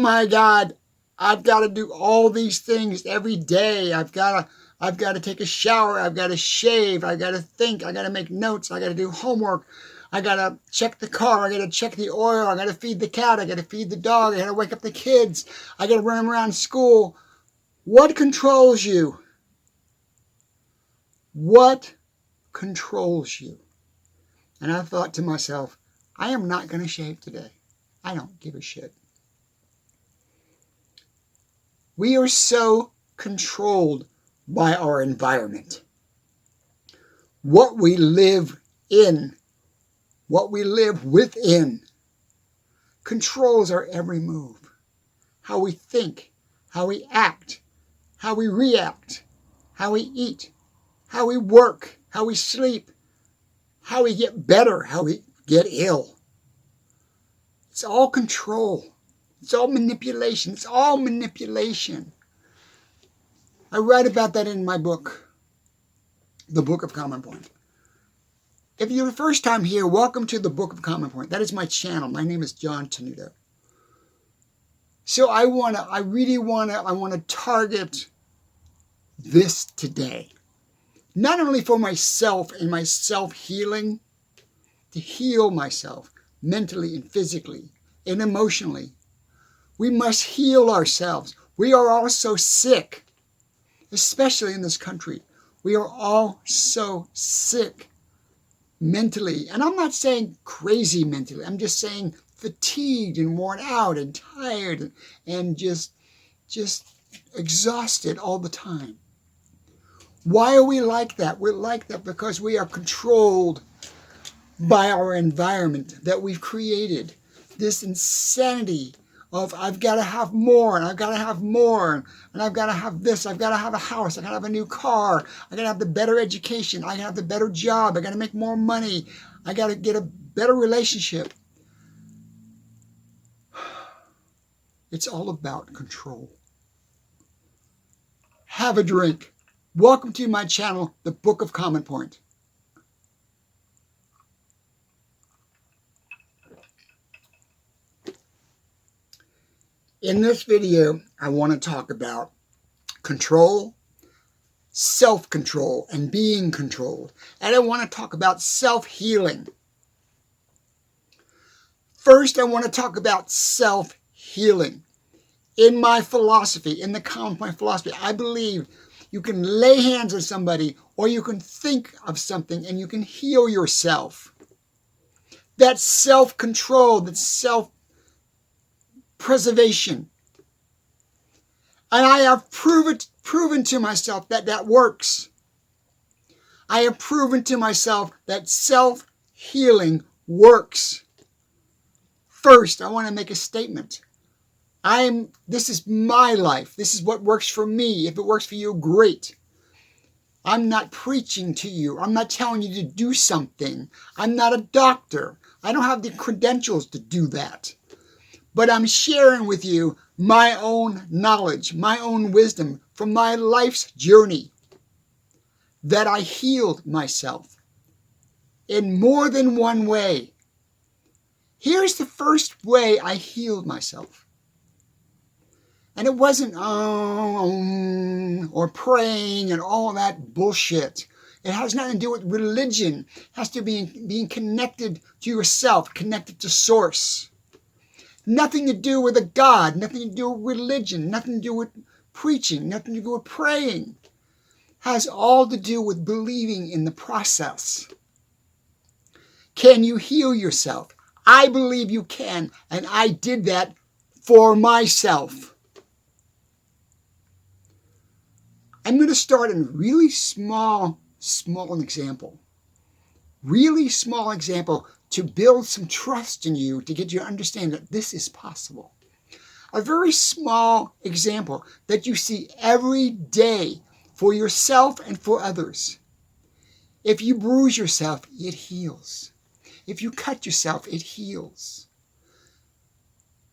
my God, I've got to do all these things every day. I've got to take a shower. I've got to shave. I've got to think. I got to make notes. I got to do homework. I got to check the car. I got to check the oil. I got to feed the cat. I got to feed the dog. I got to wake up the kids. I got to run them around school. What controls you? What controls you? And I thought to myself, I am not going to shave today. I don't give a shit. We are so controlled by our environment. What we live in, what we live within, controls our every move. How we think, how we act, how we react, how we eat, how we work, how we sleep, how we get better, how we get ill. It's all control. It's all manipulation. It's all manipulation. I write about that in my book, The Book of Common Point. If you're the first time here, welcome to The Book of Common Point. That is my channel. My name is John Tenuto. So I want to target this today. Not only for myself and my self-healing, to heal myself mentally and physically and emotionally. We must heal ourselves. We are all so sick, especially in this country. We are all so sick mentally. And I'm not saying crazy mentally. I'm just saying fatigued and worn out and tired and just exhausted all the time. Why are we like that? We're like that because we are controlled by our environment that we've created. This insanity of I've got to have more, and I've got to have more, and I've got to have this, I've got to have a house, I've got to have a new car, I've got to have the better education, I got to have the better job, I got to make more money, I got to get a better relationship. It's all about control. Have a drink. Welcome to my channel, The Book of Common Point. In this video, I want to talk about control, self-control, and being controlled. And I want to talk about self-healing. First, I want to talk about self-healing. In my philosophy, in the Common Point philosophy, I believe you can lay hands on somebody or you can think of something and you can heal yourself. That's self-control, that's self-preservation. And I have proven to myself that that works. I have proven to myself that self-healing works. First, I want to make a statement. This is my life. This is what works for me. If it works for you, great. I'm not preaching to you. I'm not telling you to do something. I'm not a doctor. I don't have the credentials to do that. But I'm sharing with you my own knowledge, my own wisdom from my life's journey that I healed myself in more than one way. Here's the first way I healed myself. And it wasn't or praying and all that bullshit. It has nothing to do with religion. It has to be being connected to yourself, connected to source. Nothing to do with a God, nothing to do with religion, nothing to do with preaching, nothing to do with praying. It has all to do with believing in the process. Can you heal yourself? I believe you can, and I did that for myself. I'm going to start in a really small example. Really small example to build some trust in you, to get you to understand that this is possible. A very small example that you see every day for yourself and for others. If you bruise yourself, it heals. If you cut yourself, it heals.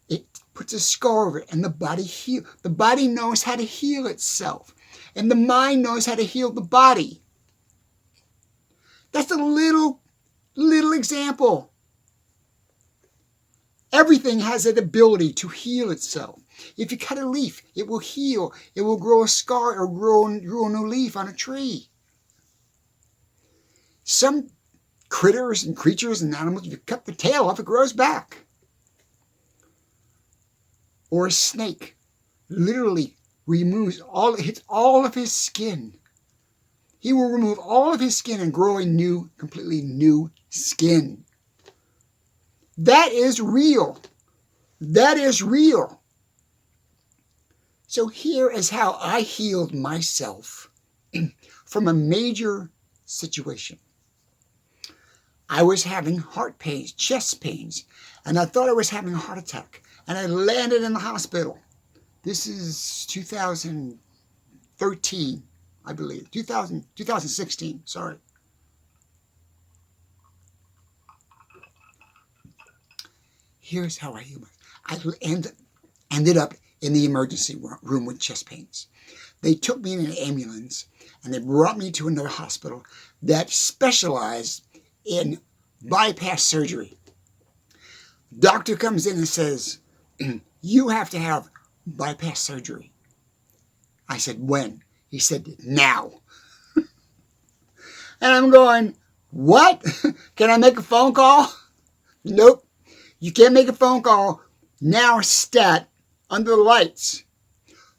It puts a scar over it, and the body heals. The body knows how to heal itself. And the mind knows how to heal the body. That's a little example. Everything has that ability to heal itself. If you cut a leaf, it will heal. It will grow a scar or grow a new leaf on a tree. Some critters and creatures and animals, if you cut the tail off, it grows back. Or a snake literally hits all of his skin. He will remove all of his skin and grow a completely new skin. That is real. That is real. So here is how I healed myself from a major situation. I was having heart pains, chest pains, and I thought I was having a heart attack. And I landed in the hospital. This is 2013, I believe. 2016, sorry. Here's how I healed myself. I ended up in the emergency room with chest pains. They took me in an ambulance and they brought me to another hospital that specialized in bypass surgery. Doctor comes in and says, you have to have bypass surgery. I said, when? He said, now. And I'm going, what? Can I make a phone call? Nope. You can't make a phone call. Now stat under the lights.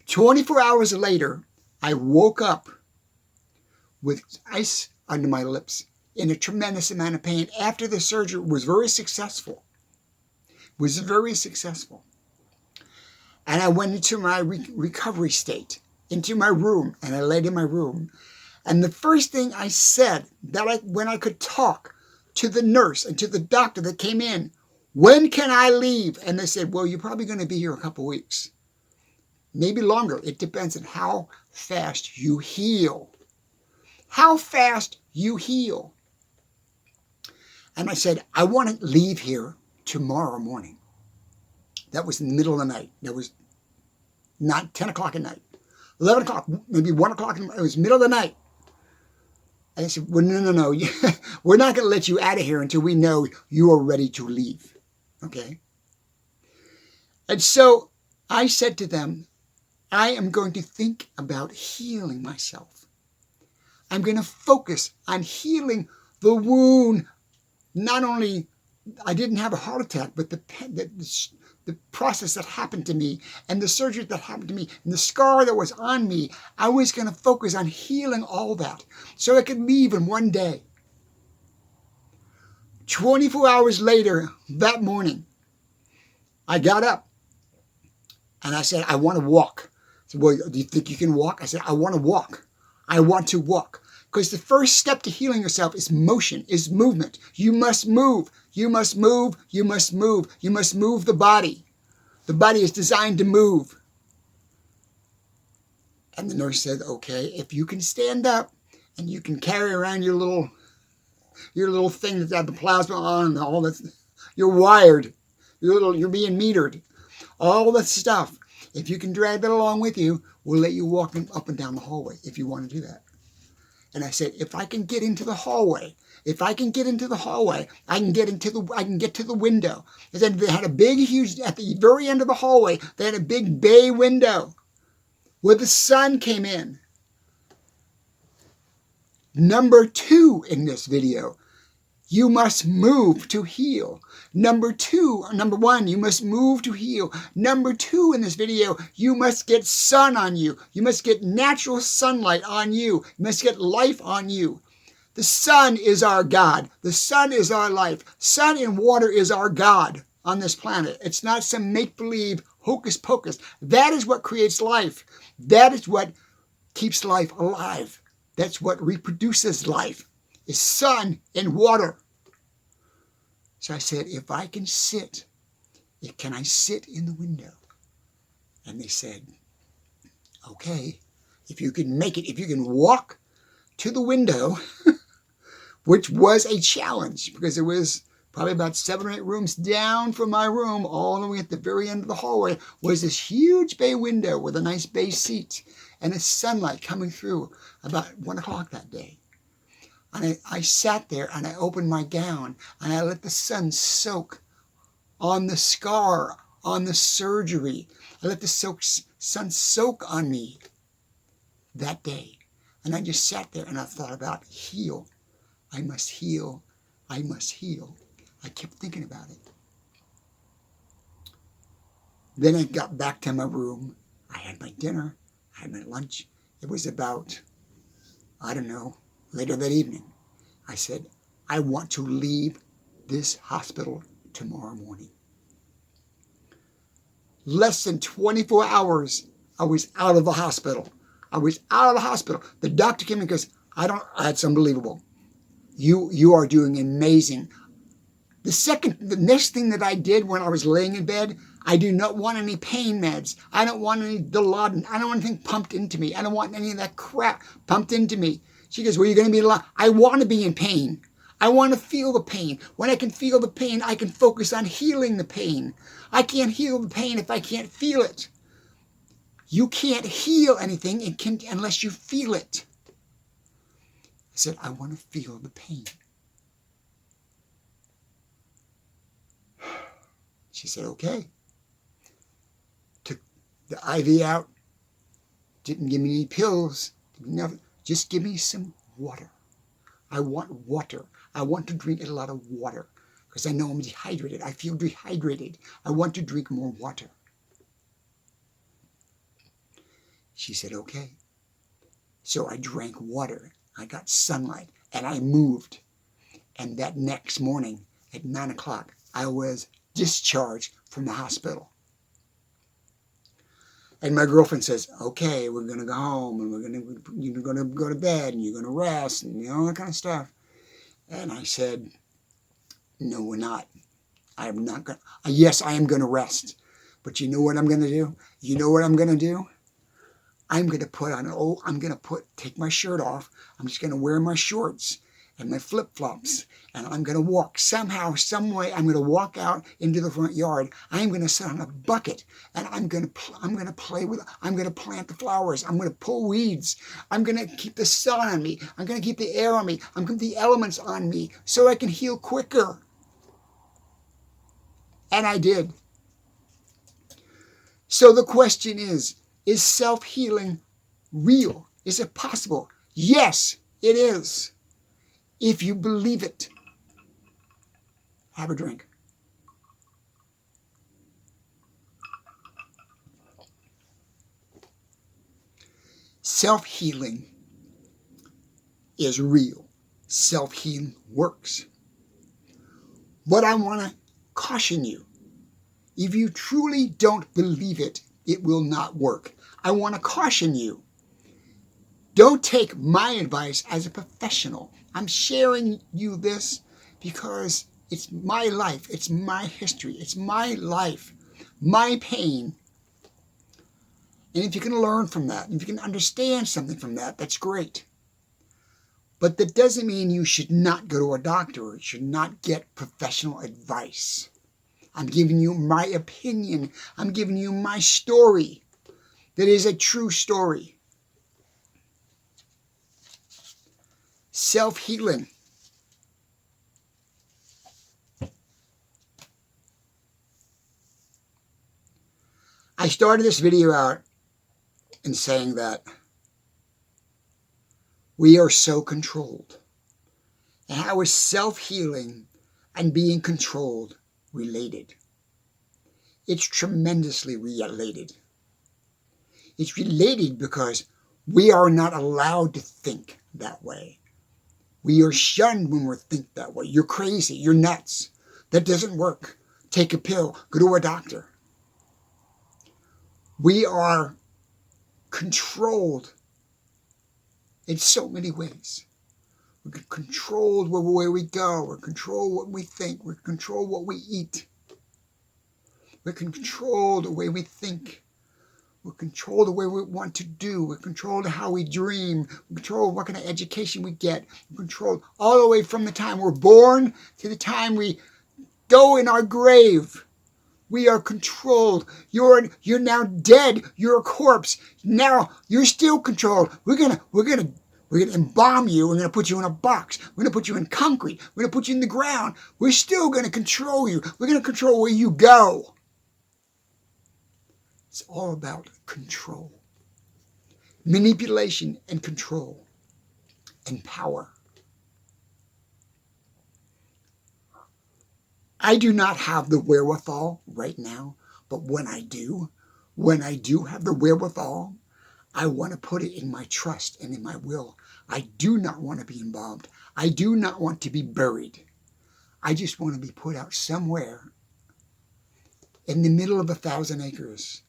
24 hours later, I woke up with ice under my lips in a tremendous amount of pain after the surgery was very successful. And I went into my recovery state, into my room, and I laid in my room. And the first thing I said, when I could talk to the nurse and to the doctor that came in, when can I leave? And they said, well, you're probably going to be here a couple weeks. Maybe longer. It depends on how fast you heal. How fast you heal. And I said, I want to leave here tomorrow morning. That was in the middle of the night. That was not 10 o'clock at night. 11 o'clock, maybe 1 o'clock. It was middle of the night. And I said, well, no. We're not going to let you out of here until we know you are ready to leave. Okay? And so I said to them, I am going to think about healing myself. I'm going to focus on healing the wound. Not only I didn't have a heart attack, but the process that happened to me and the surgery that happened to me and the scar that was on me, I was going to focus on healing all that so I could leave in one day. 24 hours later, that morning, I got up and I said, I want to walk. I said, well, do you think you can walk? I said, I want to walk. I want to walk. Because the first step to healing yourself is motion, is movement. You must move. You must move. You must move. You must move the body. The body is designed to move. And the nurse said, okay, if you can stand up and you can carry around your little thing that's got the plasma on and all that, you're wired. You're being metered. All that stuff. If you can drag that along with you, we'll let you walk up and down the hallway if you want to do that. And I said, if I can get into the hallway, I can get to the window. I said, they had a big, huge, at the very end of the hallway, they had a big bay window where the sun came in. Number 2 in this video, you must move to heal. Number 1, you must move to heal. Number 2 in this video, you must get sun on you. You must get natural sunlight on you. You must get life on you. The sun is our God. The sun is our life. Sun and water is our God on this planet. It's not some make-believe hocus pocus. That is what creates life. That is what keeps life alive. That's what reproduces life, is sun and water. So I said, if I can sit, can I sit in the window? And they said, okay, if you can make it, if you can walk to the window, which was a challenge because it was probably about 7 or 8 rooms down from my room, all the way at the very end of the hallway, was this huge bay window with a nice bay seat and a sunlight coming through about 1 o'clock that day. And I sat there and I opened my gown and I let the sun soak on the scar, on the surgery. I let the sun soak on me that day. And I just sat there and I thought about heal. I must heal. I must heal. I kept thinking about it. Then I got back to my room. I had my dinner. I had my lunch. It was about, I don't know, later that evening. I said, I want to leave this hospital tomorrow morning. Less than 24 hours, I was out of the hospital. I was out of the hospital. The doctor came and goes, that's unbelievable. You are doing amazing. The next thing that I did when I was laying in bed, I do not want any pain meds. I don't want any Dilaudid. I don't want anything pumped into me. I don't want any of that crap pumped into me. She goes, well, you're going to be alive. I want to be in pain. I want to feel the pain. When I can feel the pain, I can focus on healing the pain. I can't heal the pain if I can't feel it. You can't heal anything unless you feel it. I said, I want to feel the pain. She said, okay. Took the IV out. Didn't give me any pills. Nothing. Just give me some water. I want water. I want to drink a lot of water because I know I'm dehydrated. I feel dehydrated. I want to drink more water. She said, okay. So I drank water. I got sunlight and I moved. And that next morning at 9 o'clock, I was discharged from the hospital. And my girlfriend says, okay, we're going to go home and you're going to go to bed and you're going to rest and all that kind of stuff. And I said, no, we're not. I'm not going to. Yes, I am going to rest. But you know what I'm going to do? You know what I'm going to do? I'm going to take my shirt off. I'm just going to wear my shorts and my flip-flops. And I'm going to walk somehow, some way. I'm going to walk out into the front yard. I'm going to sit on a bucket and I'm going to plant the flowers. I'm going to pull weeds. I'm going to keep the sun on me. I'm going to keep the air on me. I'm going to keep the elements on me so I can heal quicker. And I did. So the question is self-healing real? Is it possible? Yes, it is. If you believe it. Have a drink. Self-healing is real. Self-healing works. But I want to caution you. If you truly don't believe it, it will not work. I want to caution you. Don't take my advice as a professional. I'm sharing you this because it's my life. It's my history. It's my life, my pain. And if you can learn from that, if you can understand something from that, that's great. But that doesn't mean you should not go to a doctor or should not get professional advice. I'm giving you my opinion. I'm giving you my story. That is a true story. Self-healing. I started this video out in saying that we are so controlled. And how is self-healing and being controlled related? It's tremendously related. It's related because we are not allowed to think that way. We are shunned when we think that way. You're crazy. You're nuts. That doesn't work. Take a pill. Go to a doctor. We are controlled in so many ways. We're controlled where we go. We're controlled what we think. We're controlled what we eat. We can control the way we think. We control the way we want to do. We control how we dream. We control what kind of education we get. We control all the way from the time we're born to the time we go in our grave. We are controlled. You're now dead. You're a corpse. Now you're still controlled. We're gonna We're going to embalm you. We're going to put you in a box. We're going to put you in concrete. We're going to put you in the ground. We're still going to control you. We're going to control where you go. It's all about control. Manipulation and control and power. I do not have the wherewithal right now, but when I do have the wherewithal, I want to put it in my trust and in my will. I do not want to be embalmed. I do not want to be buried. I just want to be put out somewhere in the middle of 1,000 acres.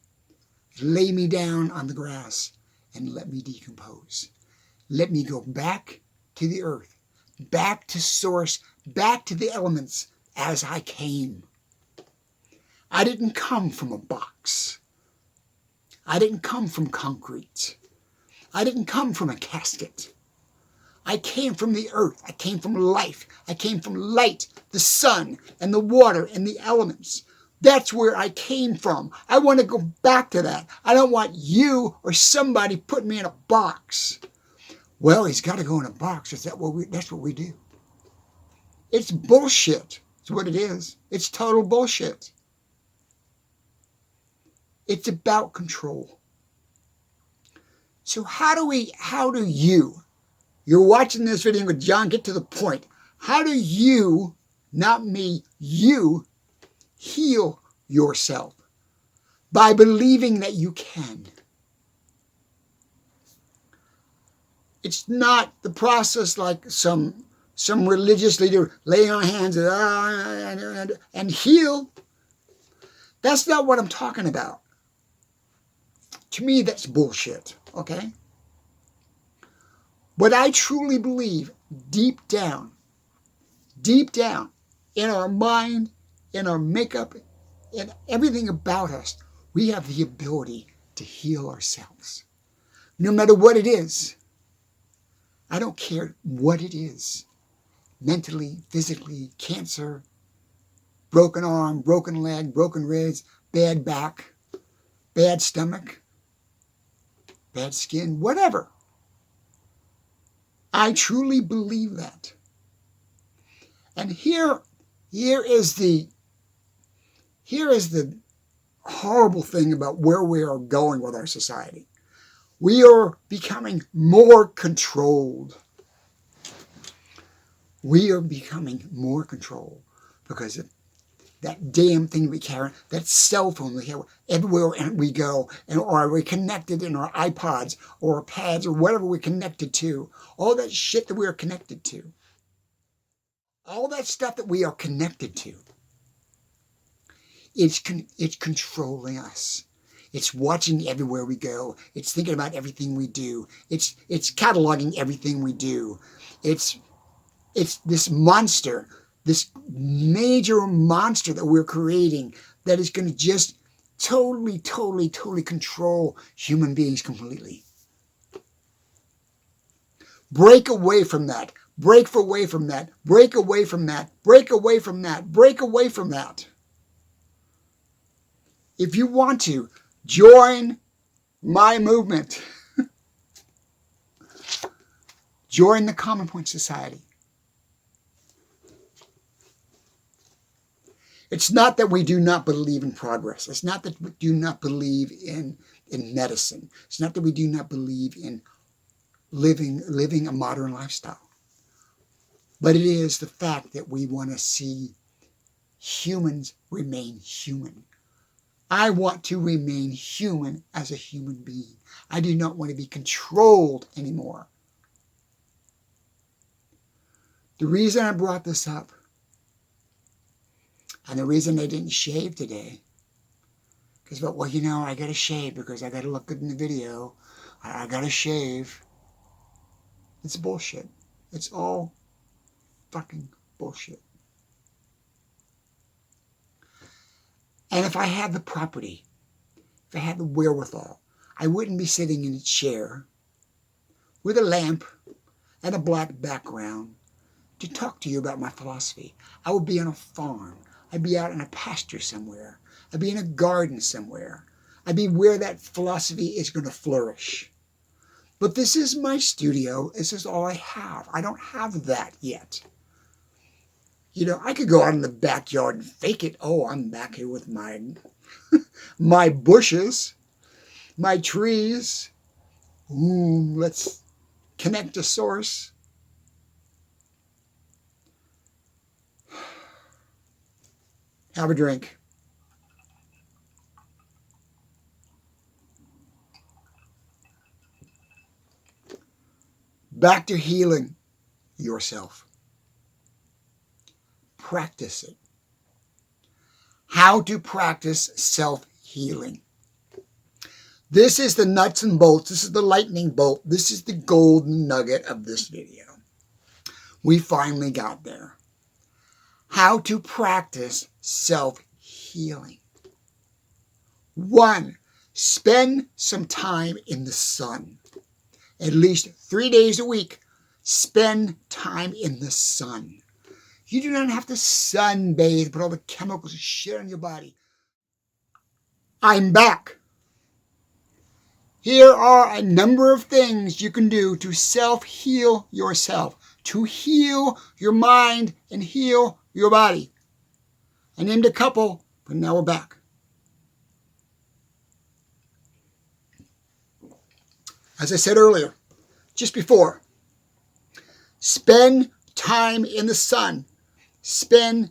Lay me down on the grass and let me decompose. Let me go back to the earth, back to source, back to the elements as I came. I didn't come from a box. I didn't come from concrete. I didn't come from a casket. I came from the earth. I came from life. I came from light, the sun, and the water, and the elements. That's where I came from. I want to go back to that. I don't want you or somebody putting me in a box. Well, he's got to go in a box. That's what we do. It's bullshit. It's what it is. It's total bullshit. It's about control. So you're watching this video with John, get to the point. How do you, not me, you, heal yourself? By believing that you can. It's not the process like some religious leader laying on hands and heal. That's not what I'm talking about. To me, that's bullshit, okay? What I truly believe deep down, in our mind, in our makeup, in everything about us, we have the ability to heal ourselves. No matter what it is. I don't care what it is. Mentally, physically, cancer, broken arm, broken leg, broken ribs, bad back, bad stomach, bad skin, whatever. I truly believe that. And here is the horrible thing about where we are going with our society. We are becoming more controlled. We are becoming more controlled because of that damn thing we carry, that cell phone we have everywhere we go, or we're connected in our iPods or our pads or whatever we're connected to. All that shit that we are connected to. All that stuff that we are connected to. It's controlling us. It's watching everywhere we go. It's thinking about everything we do. It's cataloging everything we do. It's this monster, this major monster that we're creating that is going to just totally control human beings completely. Break away from that. Break away from that. Break away from that. Break away from that. Break away from that. If you want to, join my movement. Join the Common Point Society. It's not that we do not believe in progress. It's not that we do not believe in medicine. It's not that we do not believe in living a modern lifestyle. But it is the fact that we want to see humans remain human. I want to remain human as a human being. I do not want to be controlled anymore. The reason I brought this up, and the reason I didn't shave today, because, well, you know, I got to shave because I got to look good in the video. I got to shave. It's bullshit. It's all fucking bullshit. And if I had the property, if I had the wherewithal, I wouldn't be sitting in a chair with a lamp and a black background to talk to you about my philosophy. I would be on a farm. I'd be out in a pasture somewhere. I'd be in a garden somewhere. I'd be where that philosophy is going to flourish. But this is my studio. This is all I have. I don't have that yet. I could go out in the backyard and fake it. Oh, I'm back here with my bushes, my trees. Ooh, let's connect to source. Have a drink. Back to healing yourself. Practice it. How to practice self-healing. This is the nuts and bolts. This is the lightning bolt. This is the golden nugget of this video. We finally got there. How to practice self-healing. 1, spend some time in the sun. At least 3 days a week, spend time in the sun. You do not have to sunbathe, put all the chemicals and shit on your body. I'm back. Here are a number of things you can do to self-heal yourself, to heal your mind and heal your body. I named a couple, but now we're back. As I said earlier, just before, spend time in the sun. Spend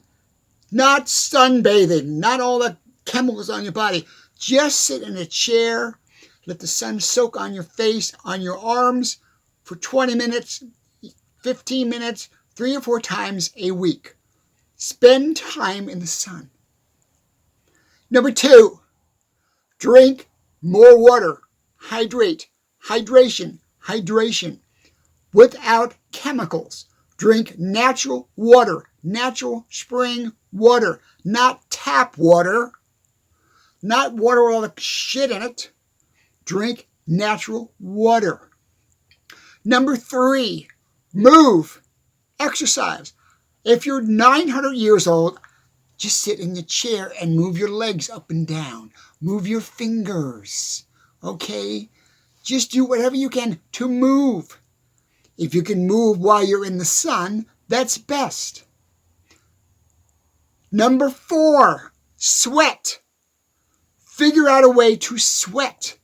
not sunbathing, not all the chemicals on your body. Just sit in a chair, let the sun soak on your face, on your arms for 20 minutes, 15 minutes, 3 or 4 times a week. Spend time in the sun. Number 2, drink more water. Hydrate. Hydration. Hydration. Without chemicals. Drink natural water. Natural spring water. Not tap water. Not water with all the shit in it. Drink natural water. Number 3, move. Exercise. If you're 900 years old, just sit in the chair and move your legs up and down. Move your fingers. Okay? Just do whatever you can to move. If you can move while you're in the sun, that's best. Number 4, sweat. Figure out a way to sweat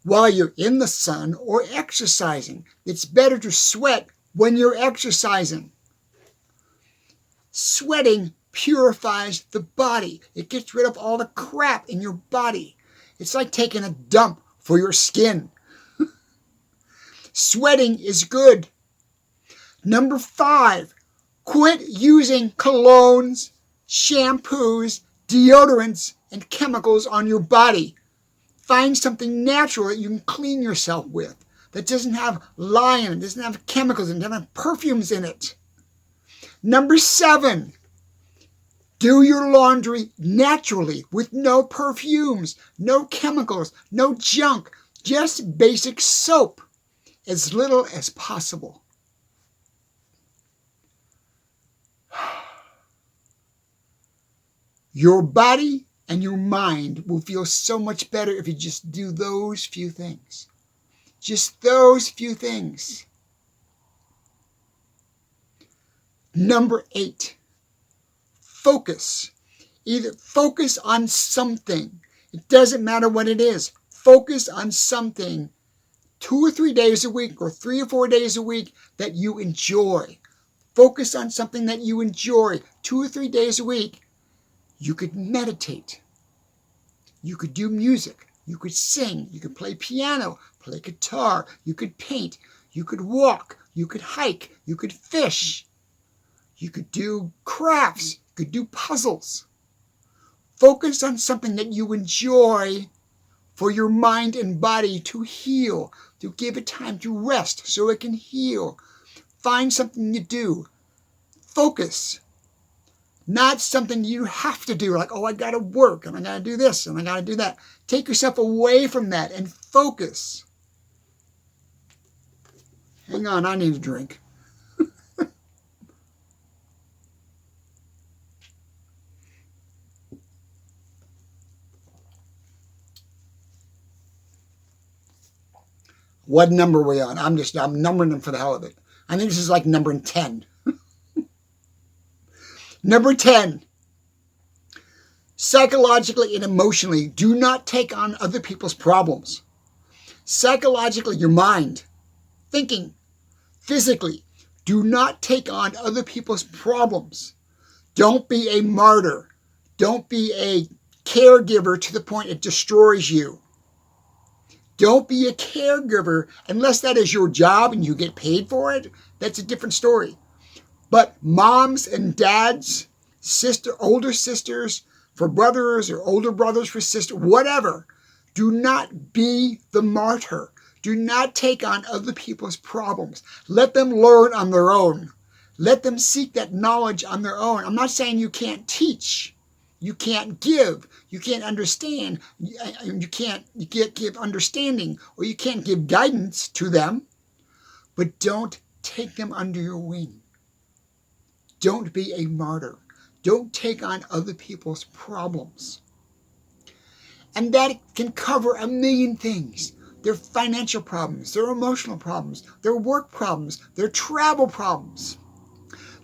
while you're in the sun or exercising. It's better to sweat when you're exercising. Sweating purifies the body. It gets rid of all the crap in your body. It's like taking a dump for your skin. Sweating is good. Number 5, quit using colognes, shampoos, deodorants, and chemicals on your body. Find something natural that you can clean yourself with, that doesn't have lye in it, doesn't have chemicals, and doesn't have perfumes in it. Number 7, do your laundry naturally with no perfumes, no chemicals, no junk, just basic soap, as little as possible. Your body and your mind will feel so much better if you just do those few things. Just those few things. Number 8, focus. Either focus on something. It doesn't matter what it is. Focus on something 2 or 3 days a week or 3 or 4 days a week that you enjoy. Focus on something that you enjoy 2 or 3 days a week. You could meditate. You could do music. You could sing. You could play piano, play guitar. You could paint. You could walk. You could hike. You could fish. You could do crafts. You could do puzzles. Focus on something that you enjoy for your mind and body to heal, to give it time to rest so it can heal. Find something to do. Focus. Not something you have to do, like, oh, I got to work, and I got to do this, and I got to do that. Take yourself away from that and focus. Hang on, I need a drink. What number are we on? I'm numbering them for the hell of it. I think this is like number 10. Number 10. Psychologically and emotionally, do not take on other people's problems. Psychologically, your mind, thinking, physically, do not take on other people's problems. Don't be a martyr. Don't be a caregiver to the point it destroys you. Don't be a caregiver unless that is your job and you get paid for it. That's a different story. But moms and dads, older sisters for brothers or older brothers for sisters, whatever, do not be the martyr. Do not take on other people's problems. Let them learn on their own. Let them seek that knowledge on their own. I'm not saying you can't teach. You can't give. You can't understand. You can't give understanding, or you can't give guidance to them. But don't take them under your wing. Don't be a martyr. Don't take on other people's problems. And that can cover a million things. Their financial problems, their emotional problems, their work problems, their travel problems.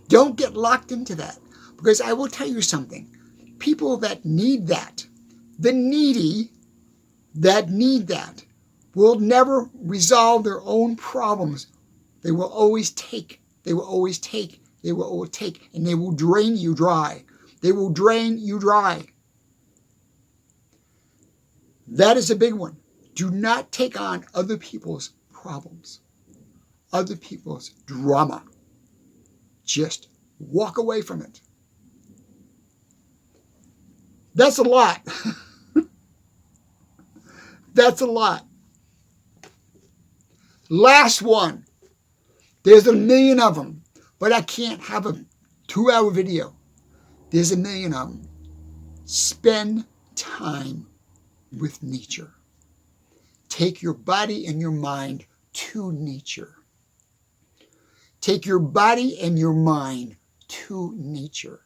Don't get locked into that, because I will tell you something. People that need that, the needy that need that, will never resolve their own problems. They will always take. They will always take. They will always take, and they will drain you dry. They will drain you dry. That is a big one. Do not take on other people's problems, other people's drama. Just walk away from it. That's a lot. That's a lot. Last one. There's a million of them, but I can't have a 2-hour video. There's a million of them. Spend time with nature. Take your body and your mind to nature. Take your body and your mind to nature.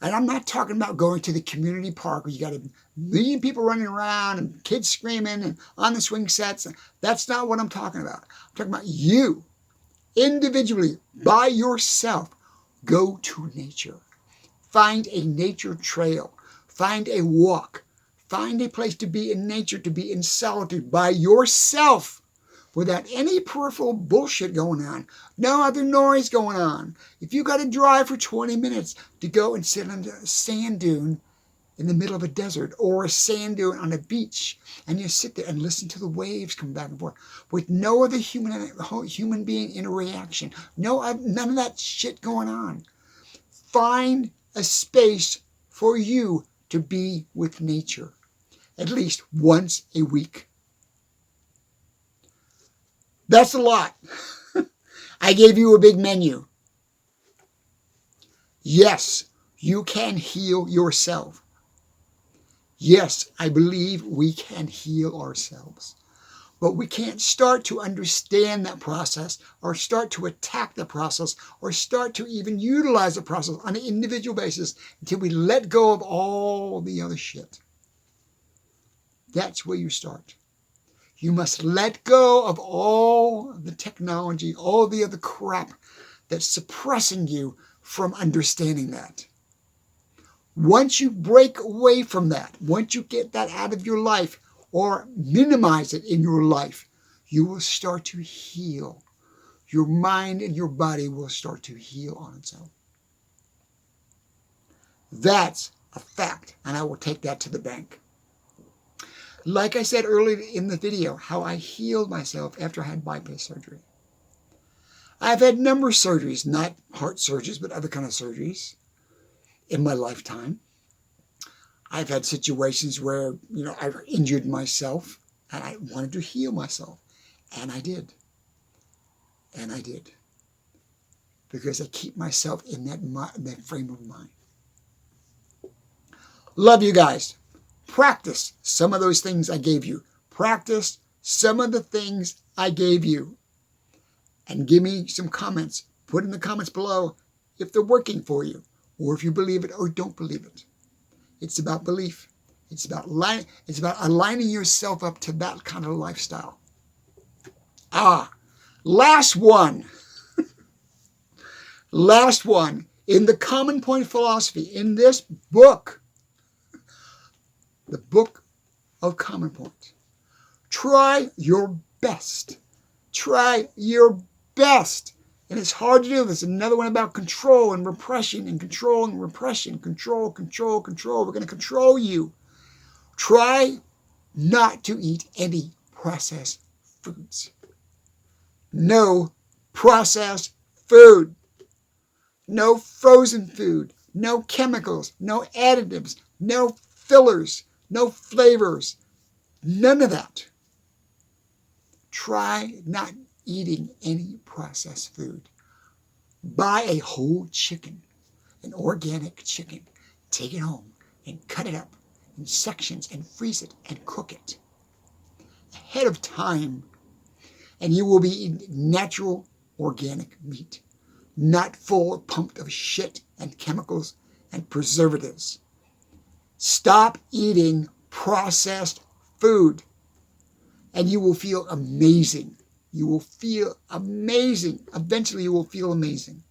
And I'm not talking about going to the community park where you got a million people running around and kids screaming and on the swing sets. That's not what I'm talking about. I'm talking about you, individually, by yourself. Go to nature. Find a nature trail. Find a walk. Find a place to be in nature, to be in solitude by yourself, without any peripheral bullshit going on. No other noise going on. If you got to drive for 20 minutes to go and sit on a sand dune in the middle of a desert, or a sand dune on a beach, and you sit there and listen to the waves come back and forth with no other human being in a reaction, none of that shit going on. Find a space for you to be with nature, at least once a week. That's a lot. I gave you a big menu. Yes, you can heal yourself. Yes, I believe we can heal ourselves. But we can't start to understand that process, or start to attack the process, or start to even utilize the process on an individual basis until we let go of all the other shit. That's where you start. You must let go of all the technology, all the other crap that's suppressing you from understanding that. Once you break away from that, once you get that out of your life or minimize it in your life, you will start to heal. Your mind and your body will start to heal on its own. That's a fact, and I will take that to the bank. Like I said earlier in the video, how I healed myself after I had bypass surgery. I've had a number of surgeries, not heart surgeries, but other kind of surgeries in my lifetime. I've had situations where, I've injured myself and I wanted to heal myself. And I did. And I did. Because I keep myself in that frame of mind. Love you guys. Practice some of those things I gave you. Practice some of the things I gave you. And give me some comments. Put in the comments below if they're working for you, or if you believe it or don't believe it. It's about belief. It's about aligning yourself up to that kind of lifestyle. Last one. Last one. In the Common Point philosophy, in this book, the Book of Common Point, try your best. Try your best. And it's hard to do. There's another one about control and repression and control and repression. Control, control, control. We're going to control you. Try not to eat any processed foods. No processed food. No frozen food. No chemicals. No additives. No fillers. No flavors. None of that. Try not eating any processed food. Buy a whole chicken, an organic chicken. Take it home and cut it up in sections and freeze it and cook it ahead of time. And you will be eating natural organic meat, not full of pumped of shit and chemicals and preservatives. Stop eating processed food and you will feel amazing. You will feel amazing. Eventually you will feel amazing.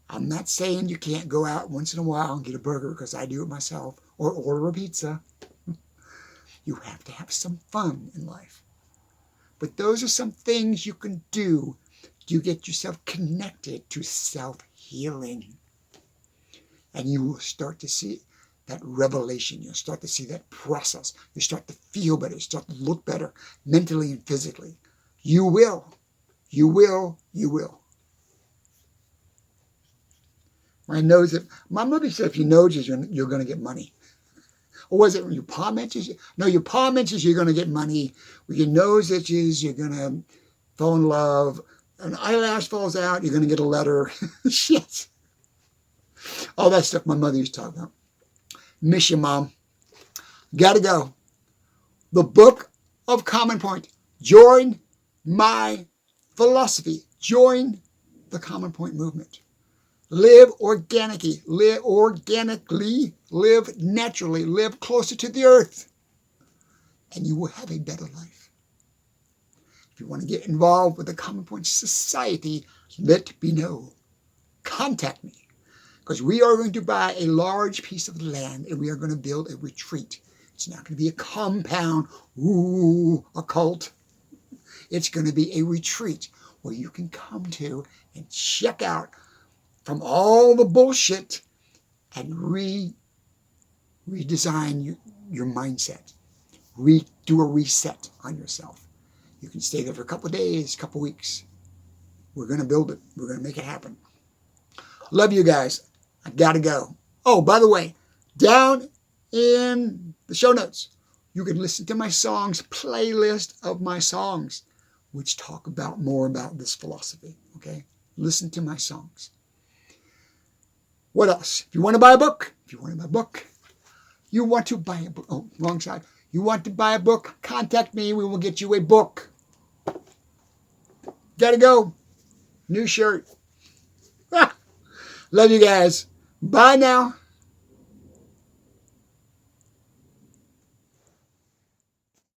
I'm not saying you can't go out once in a while and get a burger, because I do it myself, or order a pizza. You have to have some fun in life. But those are some things you can do to get yourself connected to self-healing. And you will start to see that revelation. You'll start to see that process. You start to feel better. You start to look better mentally and physically. You will. You will. You will. My nose, my mother said if your nose is, you're going to get money. Or was it when your palm itches? No, your palm itches, you're going to get money. When your nose itches, you're going to fall in love. An eyelash falls out, you're going to get a letter. Shit. All that stuff my mother used to talk about. Miss you, Mom. Gotta go. The Book of Common Point. Join my philosophy. Join the Common Point movement. Live organically. Live organically. Live naturally. Live closer to the earth. And you will have a better life. If you want to get involved with the Common Point Society, let me know. Contact me. Because we are going to buy a large piece of land and we are going to build a retreat. It's not going to be a compound, a cult. It's going to be a retreat where you can come to and check out from all the bullshit and redesign your mindset. Do a reset on yourself. You can stay there for a couple of days, a couple of weeks. We're going to build it. We're going to make it happen. Love you guys. I gotta go. Oh, by the way, down in the show notes, you can listen to my songs, playlist of my songs, which talk about more about this philosophy. Okay? Listen to my songs. What else? If you want to buy a book, you want to buy a book. Oh, wrong side. You want to buy a book, contact me. We will get you a book. Gotta go. New shirt. Love you guys. Bye now.